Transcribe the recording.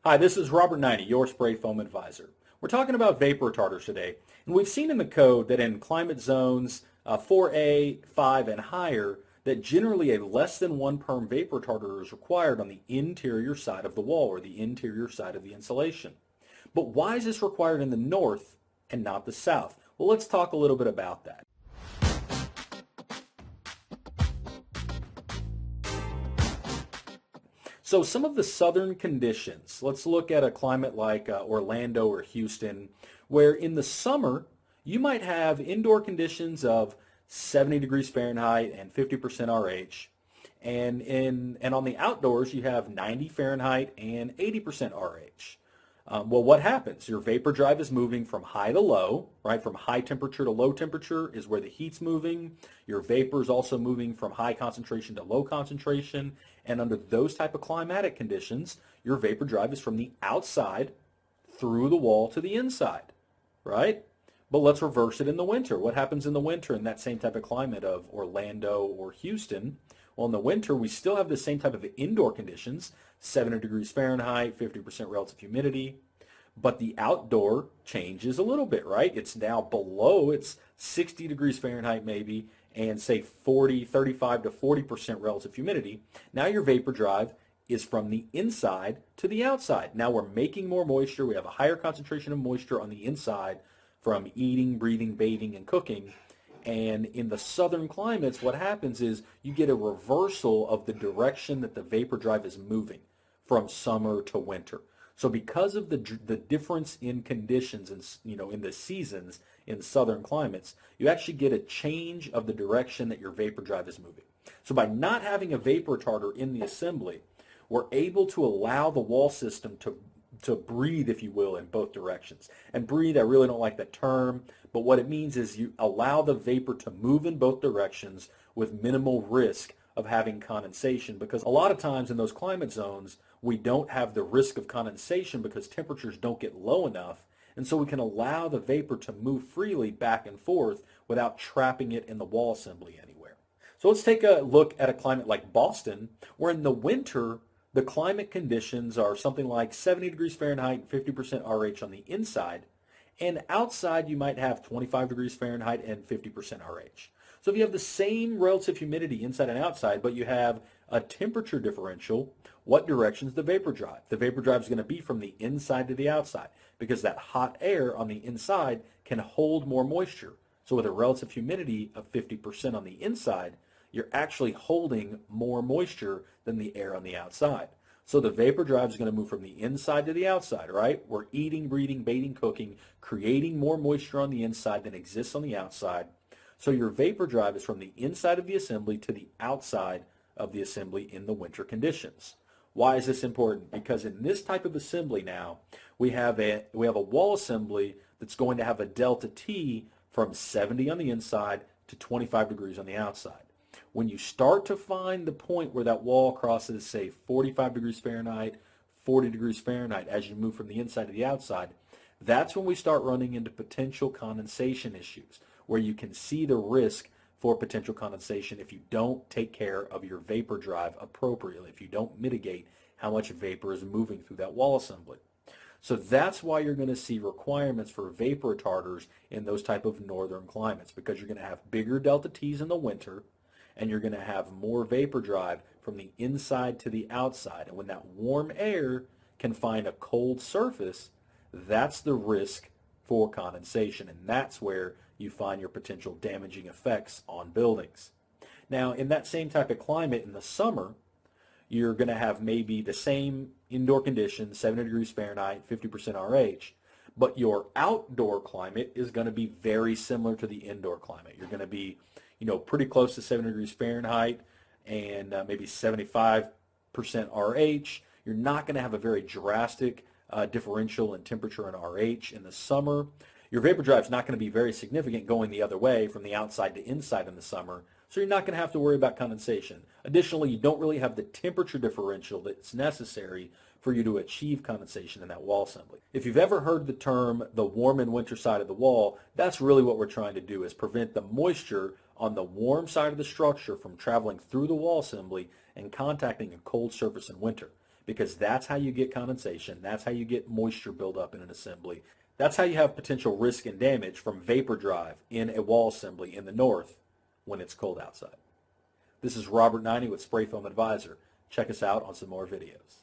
Hi, this is Robert Naini, your spray foam advisor. We're talking about vapor retarders today, and we've seen in the code that in climate zones 4A, 5, and higher, that generally a less than 1 perm vapor retarder is required on the interior side of the wall or the interior side of the insulation. But why is this required in the north and not the south? Well, let's talk a little bit about that. So some of the southern conditions, let's look at a climate like Orlando or Houston, where in the summer you might have indoor conditions of 70 degrees Fahrenheit and 50% RH. And on the outdoors you have 90 Fahrenheit and 80% RH. Well, what happens? Your vapor drive is moving from high to low, right? From high temperature to low temperature is where the heat's moving. Your vapor is also moving from high concentration to low concentration. And under those type of climatic conditions, your vapor drive is from the outside through the wall to the inside, right? But let's reverse it in the winter. What happens in the winter in that same type of climate of Orlando or Houston? Well, in the winter, we still have the same type of indoor conditions, 70 degrees Fahrenheit, 50% relative humidity, but the outdoor changes a little bit, right? It's now below, it's 60 degrees Fahrenheit maybe, and say 35 to 40% relative humidity. Now your vapor drive is from the inside to the outside. Now we're making more moisture. We have a higher concentration of moisture on the inside from eating, breathing, bathing, and cooking. And in the southern climates, what happens is you get a reversal of the direction that the vapor drive is moving from summer to winter. So because of the difference in conditions and in the seasons in southern climates, you actually get a change of the direction that your vapor drive is moving. So by not having a vapor retarder in the assembly, we're able to allow the wall system to breathe, if you will, in both directions. And breathe, I really don't like that term, but what it means is you allow the vapor to move in both directions with minimal risk of having condensation, because a lot of times in those climate zones, we don't have the risk of condensation because temperatures don't get low enough, and so we can allow the vapor to move freely back and forth without trapping it in the wall assembly anywhere. So let's take a look at a climate like Boston, where in the winter, the climate conditions are something like 70 degrees Fahrenheit and 50% RH on the inside, and outside you might have 25 degrees Fahrenheit and 50% RH. So if you have the same relative humidity inside and outside, but you have a temperature differential, what direction is the vapor drive? The vapor drive is going to be from the inside to the outside because that hot air on the inside can hold more moisture. So with a relative humidity of 50% on the inside, you're actually holding more moisture than the air on the outside. So the vapor drive is going to move from the inside to the outside, right? We're eating, breathing, bathing, cooking, creating more moisture on the inside than exists on the outside. So your vapor drive is from the inside of the assembly to the outside of the assembly in the winter conditions. Why is this important? Because in this type of assembly now, we have a wall assembly that's going to have a delta T from 70 on the inside to 25 degrees on the outside. When you start to find the point where that wall crosses, say, 45 degrees Fahrenheit, 40 degrees Fahrenheit as you move from the inside to the outside, that's when we start running into potential condensation issues, where you can see the risk for potential condensation if you don't take care of your vapor drive appropriately, if you don't mitigate how much vapor is moving through that wall assembly. So that's why you're going to see requirements for vapor retarders in those type of northern climates, because you're going to have bigger delta T's in the winter, and you're going to have more vapor drive from the inside to the outside. And when that warm air can find a cold surface, that's the risk for condensation, and that's where you find your potential damaging effects on buildings. Now, in that same type of climate in the summer, you're going to have maybe the same indoor conditions, 70 degrees Fahrenheit, 50% RH, but your outdoor climate is going to be very similar to the indoor climate. You're going to be, pretty close to 70 degrees Fahrenheit and maybe 75% RH. You're not going to have a very drastic differential in temperature and RH in the summer. Your vapor drive is not going to be very significant going the other way from the outside to inside in the summer, so you're not going to have to worry about condensation. Additionally, you don't really have the temperature differential that's necessary for you to achieve condensation in that wall assembly. If you've ever heard the term the warm and winter side of the wall, that's really what we're trying to do, is prevent the moisture on the warm side of the structure from traveling through the wall assembly and contacting a cold surface in winter. because that's how you get condensation. That's how you get moisture buildup in an assembly. That's how you have potential risk and damage from vapor drive in a wall assembly in the north when it's cold outside. This is Robert Naini with Spray Foam Advisor. Check us out on some more videos.